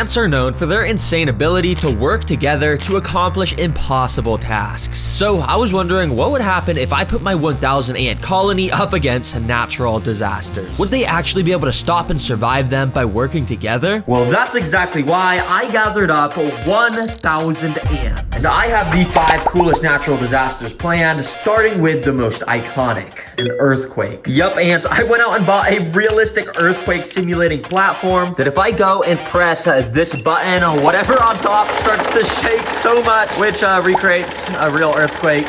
Ants are known for their insane ability to work together to accomplish impossible tasks. So I was wondering what would happen if I put my 1,000 ant colony up against natural disasters. Would they actually be able to stop and survive them by working together? Well, that's exactly why I gathered up 1,000 ants. And I have the 5 coolest natural disasters planned, starting with the most iconic, an earthquake. Yup, ants, I went out and bought a realistic earthquake simulating platform that if I go and press this button, whatever on top starts to shake so much, which recreates a real earthquake.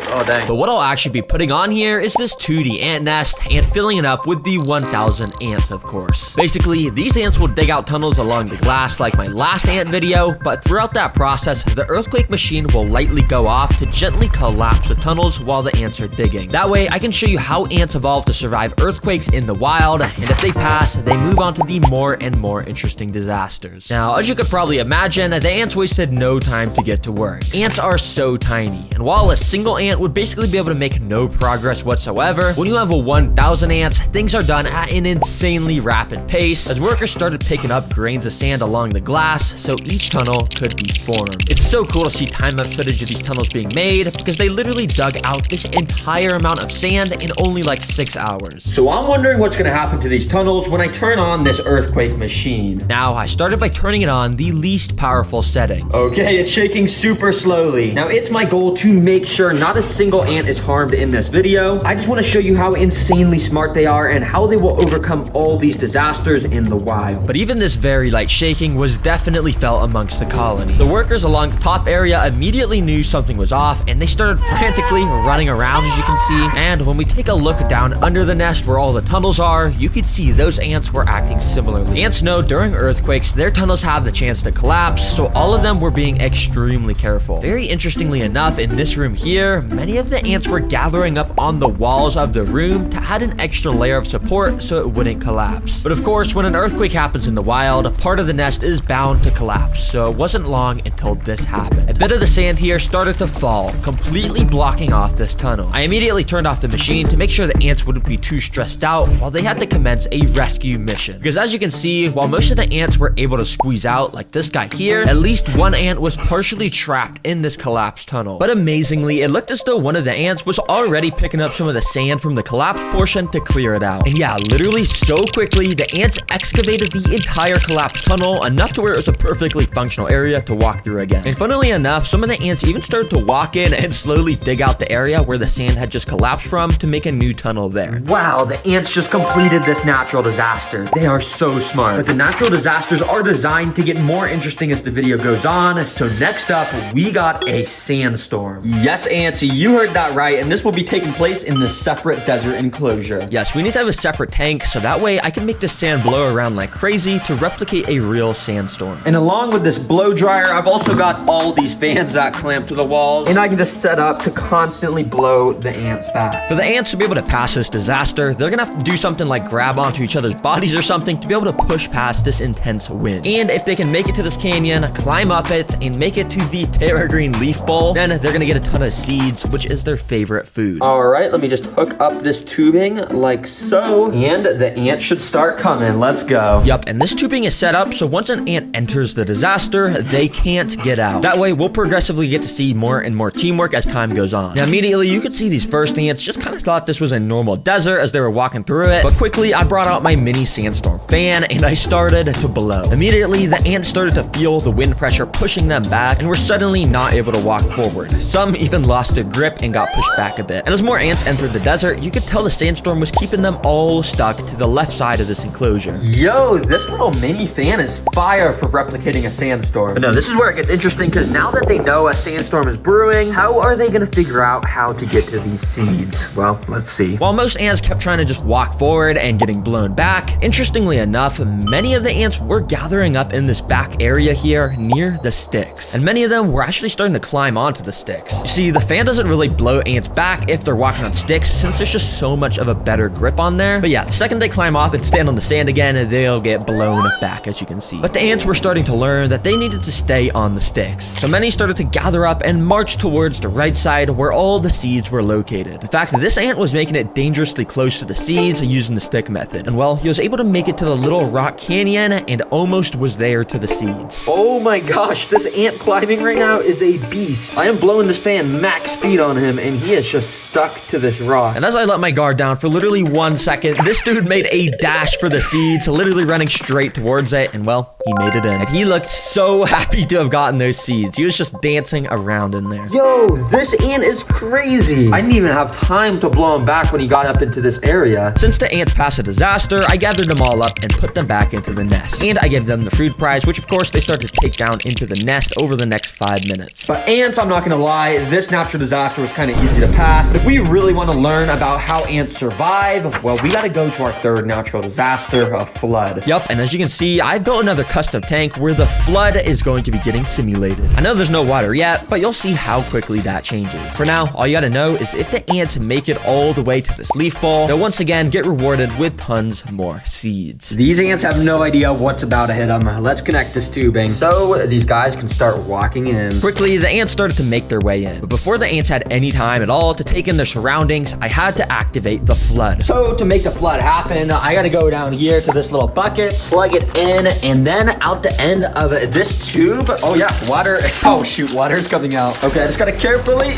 Oh, dang. But what I'll actually be putting on here is this 2D ant nest and filling it up with the 1,000 ants, of course. Basically, these ants will dig out tunnels along the glass like my last ant video, but throughout that process, the earthquake machine will lightly go off to gently collapse the tunnels while the ants are digging. That way, I can show you how ants evolve to survive earthquakes in the wild, and if they pass, they move on to the more and more interesting disasters. Now, as you could probably imagine, the ants wasted no time to get to work. Ants are so tiny, and while a single ant would basically be able to make no progress whatsoever, when you have a 1,000 ants, things are done at an insanely rapid pace as workers started picking up grains of sand along the glass so each tunnel could be formed. It's so cool to see time-lapse footage of these tunnels being made because they literally dug out this entire amount of sand in only like 6 hours. So I'm wondering what's going to happen to these tunnels when I turn on this earthquake machine. Now, I started by turning it on the least powerful setting. Okay, it's shaking super slowly. Now, it's my goal to make sure not a single ant is harmed in this video. I just want to show you how insanely smart they are and how they will overcome all these disasters in the wild. But even this very light shaking was definitely felt amongst the colony. The workers along the top area immediately knew something was off and they started frantically running around, as you can see. And when we take a look down under the nest where all the tunnels are, you can see those ants were acting similarly. Ants know during earthquakes, their tunnels have the chance to collapse, so all of them were being extremely careful. Very interestingly enough, in this room here, many of the ants were gathering up on the walls of the room to add an extra layer of support so it wouldn't collapse. But of course, when an earthquake happens in the wild, a part of the nest is bound to collapse, so it wasn't long until this happened. A bit of the sand here started to fall, completely blocking off this tunnel. I immediately turned off the machine to make sure the ants wouldn't be too stressed out while they had to commence a rescue mission. Because as you can see, while most of the ants were able to squeeze out, like this guy here, at least one ant was partially trapped in this collapsed tunnel. But amazingly, it looked as though one of the ants was already picking up some of the sand from the collapsed portion to clear it out. And yeah, literally so quickly, the ants excavated the entire collapsed tunnel enough to where it was a perfectly functional area to walk through again. And funnily enough, some of the ants even started to walk in and slowly dig out the area where the sand had just collapsed from to make a new tunnel there. Wow, the ants just completed this natural disaster. They are so smart. But the natural disasters are designed to get more interesting as the video goes on. So next up, we got a sandstorm. Yes, ants, you heard that right, and this will be taking place in the separate desert enclosure. Yes, we need to have a separate tank, so that way I can make this sand blow around like crazy to replicate a real sandstorm. And along with this blow dryer, I've also got all these fans that clamp to the walls, and I can just set up to constantly blow the ants back. For the ants to be able to pass this disaster, they're gonna have to do something like grab onto each other's bodies or something to be able to push past this intense wind. And if they can make it to this canyon, climb up it, and make it to the Terra Green Leaf Bowl, then they're gonna get a ton of seeds, which is their favorite food. All right, let me just hook up this tubing like so, and the ants should start coming. Let's go. Yup, and this tubing is set up so once an ant enters the disaster, they can't get out. That way, we'll progressively get to see more and more teamwork as time goes on. Now, immediately, you could see these first ants just kind of thought this was a normal desert as they were walking through it, but quickly, I brought out my mini sandstorm fan, and I started to blow. Immediately, the ants started to feel the wind pressure pushing them back, and were suddenly not able to walk forward. Some even lost their grip and got pushed back a bit. And as more ants entered the desert, you could tell the sandstorm was keeping them all stuck to the left side of this enclosure. Yo, this little mini fan is fire for replicating a sandstorm. But no, this is where it gets interesting because now that they know a sandstorm is brewing, how are they gonna figure out how to get to these seeds? Well, let's see. While most ants kept trying to just walk forward and getting blown back, interestingly enough, many of the ants were gathering up in this back area here near the sticks. And many of them were actually starting to climb onto the sticks. You see, the fan doesn't doesn't really blow ants back if they're walking on sticks, since there's just so much of a better grip on there. But yeah, the second they climb off and stand on the sand again, they'll get blown back, as you can see. But the ants were starting to learn that they needed to stay on the sticks. So many started to gather up and march towards the right side where all the seeds were located. In fact, this ant was making it dangerously close to the seeds using the stick method. And well, he was able to make it to the little rock canyon and almost was there to the seeds. Oh my gosh, this ant climbing right now is a beast. I am blowing this fan max speed on him and he is just stuck to this rock. And as I let my guard down for literally 1 second, this dude made a dash for the seeds, literally running straight towards it, and well, he made it in. And he looked so happy to have gotten those seeds. He was just dancing around in there. Yo, this ant is crazy. I didn't even have time to blow him back when he got up into this area. Since the ants passed a disaster, I gathered them all up and put them back into the nest. And I gave them the food prize, which of course they start to take down into the nest over the next 5 minutes. But ants, I'm not gonna lie, this natural disaster was kind of easy to pass. If we really want to learn about how ants survive, well, we gotta go to our third natural disaster, a flood. Yup, and as you can see, I've built another custom tank where the flood is going to be getting simulated. I know there's no water yet, but you'll see how quickly that changes. For now, all you gotta know is if the ants make it all the way to this leaf ball, they'll once again get rewarded with tons more seeds. These ants have no idea what's about to hit them. Let's connect this tubing so these guys can start walking in. Quickly, the ants started to make their way in. But before the ants had any time at all to take in their surroundings, I had to activate the flood. So to make the flood happen, I gotta go down here to this little bucket, plug it in, and then out the end of this tube. Oh yeah, water. Oh shoot, water's coming out. Okay, I just gotta carefully,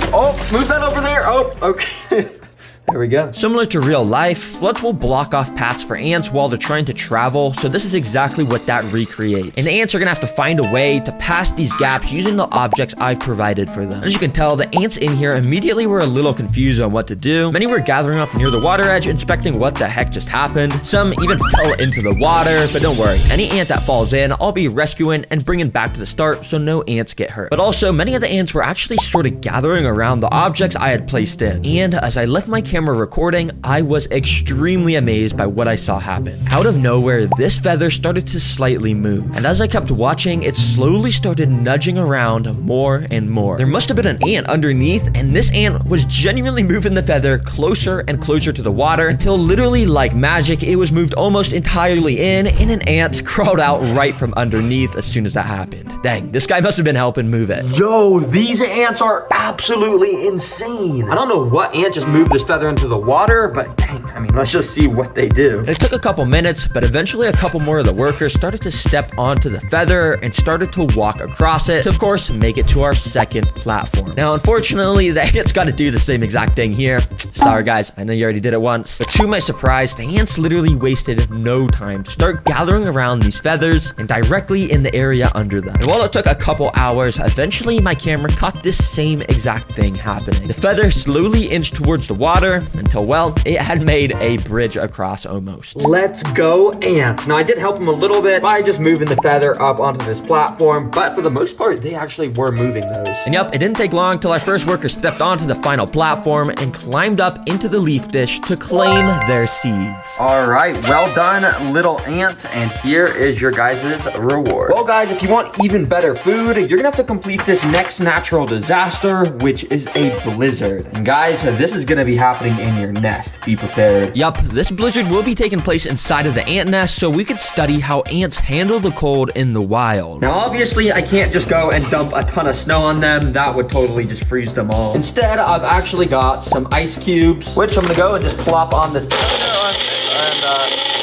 move that over there. Oh, okay. There we go. Similar to real life, floods will block off paths for ants while they're trying to travel, so this is exactly what that recreates. And the ants are gonna have to find a way to pass these gaps using the objects I've provided for them. As you can tell, the ants in here immediately were a little confused on what to do. Many were gathering up near the water edge, inspecting what the heck just happened. Some even fell into the water, but don't worry, any ant that falls in, I'll be rescuing and bringing back to the start so no ants get hurt. But also, many of the ants were actually sort of gathering around the objects I had placed in. And as I left my camera recording, I was extremely amazed by what I saw happen. Out of nowhere, this feather started to slightly move, and as I kept watching, it slowly started nudging around more and more. There must have been an ant underneath, and this ant was genuinely moving the feather closer and closer to the water until literally like magic, it was moved almost entirely in, and an ant crawled out right from underneath as soon as that happened. Dang, this guy must have been helping move it. Yo, these ants are absolutely insane. I don't know what ant just moved this feather into the water, but dang, I mean, let's just see what they do. And it took a couple minutes, but eventually a couple more of the workers started to step onto the feather and started to walk across it to, of course, make it to our second platform. Now, unfortunately, the ants got to do the same exact thing here. Sorry, guys, I know you already did it once, but to my surprise, the ants literally wasted no time to start gathering around these feathers and directly in the area under them. And while it took a couple hours, eventually my camera caught this same exact thing happening. The feather slowly inched towards the water until, well, it had made a bridge across almost. Let's go, ants. Now, I did help them a little bit by just moving the feather up onto this platform, but for the most part, they actually were moving those. And yep, it didn't take long till our first worker stepped onto the final platform and climbed up into the leaf dish to claim their seeds. All right, well done, little ant, and here is your guys' reward. Well, guys, if you want even better food, you're gonna have to complete this next natural disaster, which is a blizzard. And guys, this is gonna be happening in your nest. Be prepared. Yup, this blizzard will be taking place inside of the ant nest, so we could study how ants handle the cold in the wild. Now, obviously, I can't just go and dump a ton of snow on them. That would totally just freeze them all. Instead, I've actually got some ice cubes, which I'm gonna go and just plop on this and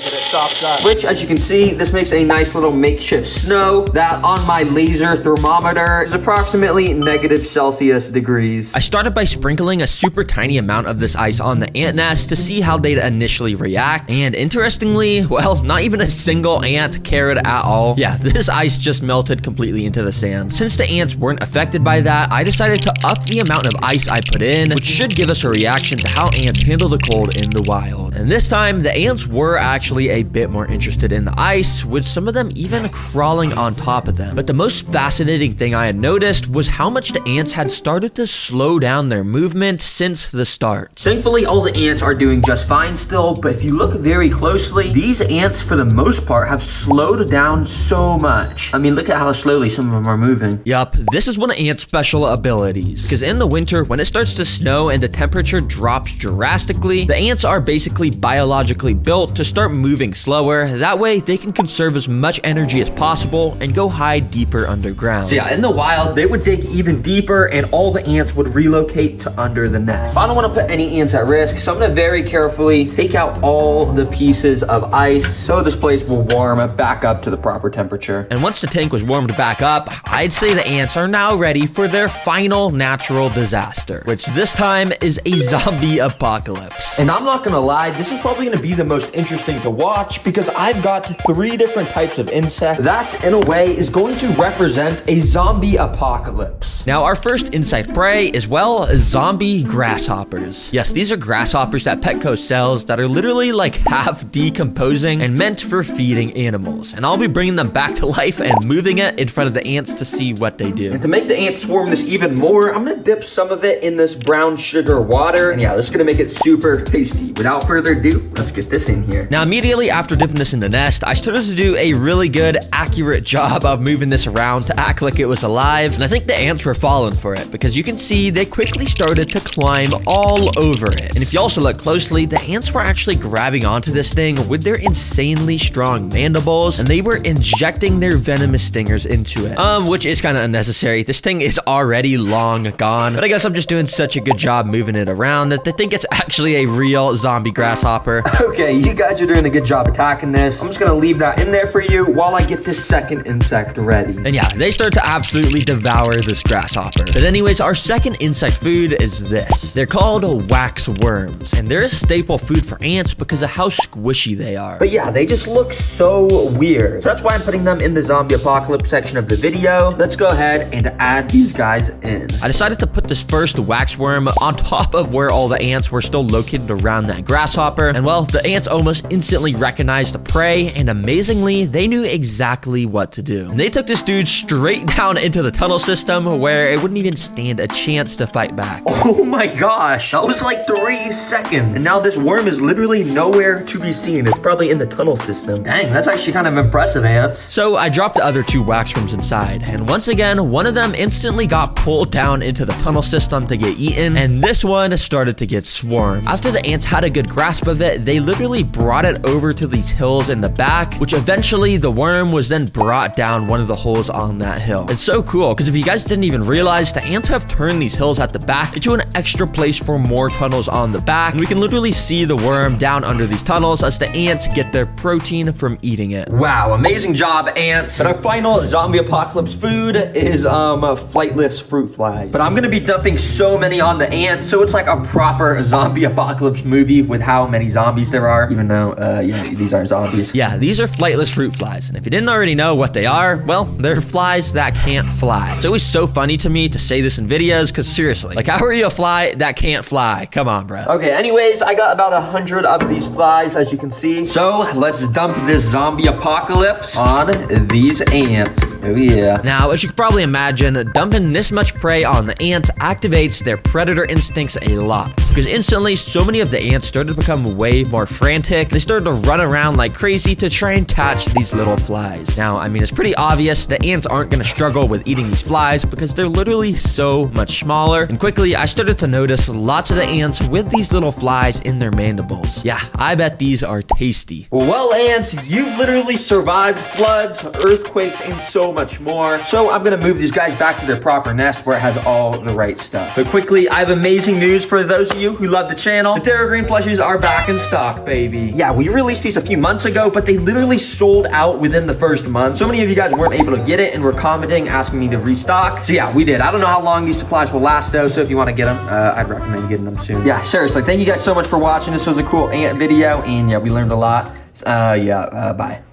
get it stopped up. Which, as you can see, this makes a nice little makeshift snow that on my laser thermometer is approximately -Celsius degrees. I started by sprinkling a super tiny amount of this ice on the ant nest to see how they'd initially react, and interestingly, well, not even a single ant cared at all. Yeah, this ice just melted completely into the sand. Since the ants weren't affected by that, I decided to up the amount of ice I put in, which should give us a reaction to how ants handle the cold in the wild. And this time, the ants were actually a a bit more interested in the ice, with some of them even crawling on top of them. But the most fascinating thing I had noticed was how much the ants had started to slow down their movement since the start. Thankfully, all the ants are doing just fine still, but if you look very closely, these ants for the most part have slowed down so much. I mean, look at how slowly some of them are moving. Yup, this is one of ants' special abilities, because in the winter, when it starts to snow and the temperature drops drastically, the ants are basically biologically built to start moving slower. That way, they can conserve as much energy as possible and go hide deeper underground. So yeah, in the wild, they would dig even deeper and all the ants would relocate to under the nest. I don't want to put any ants at risk, so I'm going to very carefully take out all the pieces of ice so this place will warm back up to the proper temperature. And once the tank was warmed back up, I'd say the ants are now ready for their final natural disaster, which this time is a zombie apocalypse. And I'm not gonna lie, this is probably gonna be the most interesting to watch because I've got 3 different types of insects that, in a way, is going to represent a zombie apocalypse. Now, our first insect prey is, well, zombie grasshoppers. Yes, these are grasshoppers that Petco sells that are literally like half decomposing and meant for feeding animals. And I'll be bringing them back to life and moving it in front of the ants to see what they do. And to make the ants swarm this even more, I'm gonna dip some of it in this brown sugar water. And yeah, this is gonna make it super tasty. Without further ado, let's get this in here. Now, immediately after dipping this in the nest, I started to do a really good, accurate job of moving this around to act like it was alive. And I think the ants were falling for it because you can see they quickly started to climb all over it. And if you also look closely, the ants were actually grabbing onto this thing with their insanely strong mandibles, and they were injecting their venomous stingers into it. Which is kind of unnecessary. This thing is already long gone, but I guess I'm just doing such a good job moving it around that they think it's actually a real zombie grasshopper. Okay, you guys are doing a good job attacking this. I'm just gonna leave that in there for you while I get this second insect ready. And yeah, they start to absolutely devour this grasshopper. But anyways, our second insect food is this. They're called wax worms, and they're a staple food for ants because of how squishy they are. But yeah, they just look so weird. So that's why I'm putting them in the zombie apocalypse section of the video. Let's go ahead and add these guys in. I decided to put this first wax worm on top of where all the ants were still located around that grasshopper. And well, the ants almost instantly recognized the prey, and amazingly, they knew exactly what to do. And they took this dude straight down into the tunnel system where it wouldn't even stand a chance to fight back. Oh my gosh, that was like 3 seconds. And now this worm is literally nowhere to be seen. It's probably in the tunnel system. Dang, that's actually kind of impressive, ants. So I dropped the other 2 wax worms inside, and once again, one of them instantly got pulled down into the tunnel system to get eaten, and this one started to get swarmed. After the ants had a good grasp of it, they literally brought it over to these hills in the back, which eventually the worm was then brought down one of the holes on that hill. It's so cool, because if you guys didn't even realize, the ants have turned these hills at the back into an extra place for more tunnels on the back, and we can literally see the worm down under these tunnels as the ants get their protein from eating it. Wow, amazing job, ants. But our final zombie apocalypse food is flightless fruit flies. But I'm gonna be dumping so many on the ants, so it's like a proper zombie apocalypse movie with how many zombies there are, even though, yeah, these aren't zombies. Yeah, these are flightless fruit flies, and if you didn't already know what they are, well, they're flies that can't fly. It's always so funny to me to say this in videos, because seriously, like, how are you a fly that can't fly? Come on, bro. Okay, anyways, I got about 100 of these flies, as you can see. So, let's dump this zombie apocalypse on these ants. Oh yeah. Now, as you can probably imagine, dumping this much prey on the ants activates their predator instincts a lot. Because instantly, so many of the ants started to become way more frantic. They started to run around like crazy to try and catch these little flies. Now, I mean, it's pretty obvious the ants aren't going to struggle with eating these flies because they're literally so much smaller. And quickly, I started to notice lots of the ants with these little flies in their mandibles. Yeah, I bet these are tasty. Well, ants, you've literally survived floods, earthquakes, and so much more. So I'm gonna move these guys back to their proper nest where it has all the right stuff. But quickly, I have amazing news for those of you who love the channel. The Terra Green plushies are back in stock, baby. Yeah, we released these a few months ago, but they literally sold out within the first month. So many of you guys weren't able to get it and were commenting, asking me to restock. So yeah, we did. I don't know how long these supplies will last though, so if you want to get them, I'd recommend getting them soon. Yeah, seriously, thank you guys so much for watching. This was a cool ant video, and yeah, we learned a lot. Bye.